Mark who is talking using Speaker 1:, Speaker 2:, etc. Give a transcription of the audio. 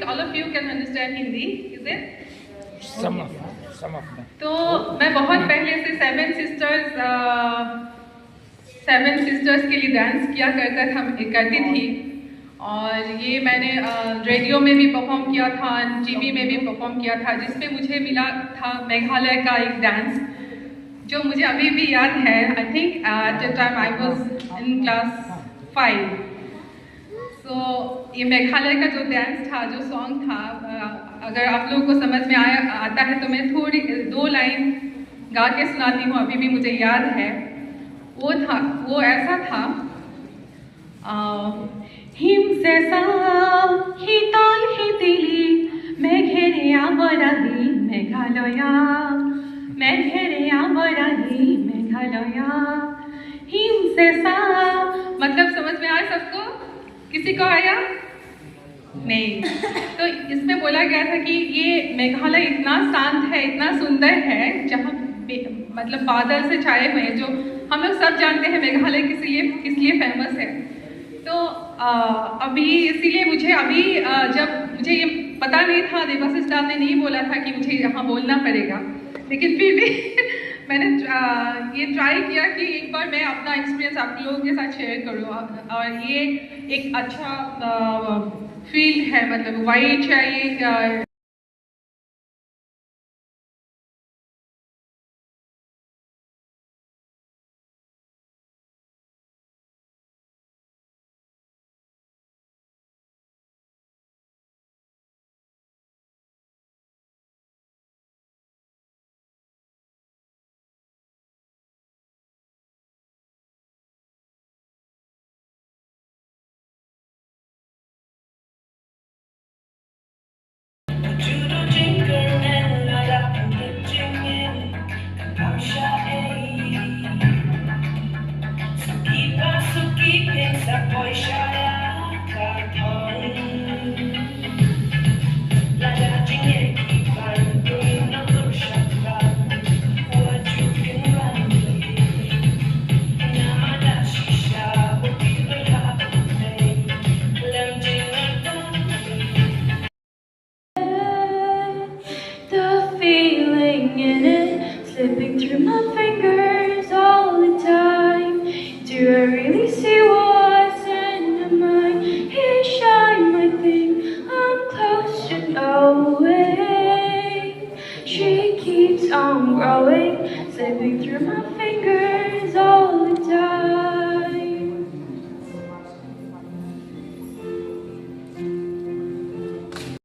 Speaker 1: all of you can understand Hindi, is it?
Speaker 2: Some of them.
Speaker 1: तो मैं बहुत पहले से सेवन सिस्टर्स के लिए डांस किया करती थी, और ये मैंने रेडियो में भी परफॉर्म किया था, टीवी में भी परफॉर्म किया था, जिसमें मुझे मिला था मेघालय का एक डांस जो मुझे अभी भी याद है. I think at the time I was in class 5. सो ये मेघालय का जो डांस था, जो सॉन्ग था, अगर आप लोगों को समझ में आता है तो मैं थोड़ी 2 लाइन गा के सुनाती हूँ, अभी भी मुझे याद है. वो ऐसा था, हिमसेसा हितल हितिली मेघेरे आबराली मेघालया, मेघेरे आबराली मेघालया, हिमसेसा. मतलब समझ में आया सबको? किसी को आया? नहीं. तो इसमें बोला गया था कि ये मेघालय इतना शांत है, इतना सुंदर है, जहाँ मतलब बादल से छाए हुए हैं, जो हम लोग सब जानते हैं मेघालय किस लिए फेमस है. तो अभी इसीलिए मुझे जब मुझे ये पता नहीं था, देवाशीष स्टाफ ने नहीं बोला था कि मुझे यहाँ बोलना पड़ेगा, लेकिन फिर भी मैंने ये ट्राई किया कि एक बार मैं अपना एक्सपीरियंस आप लोगों के साथ शेयर करूँ. और ये एक अच्छा फील है, मतलब वाइट चाहिए.
Speaker 3: Slipping through my fingers all the time. Do I really see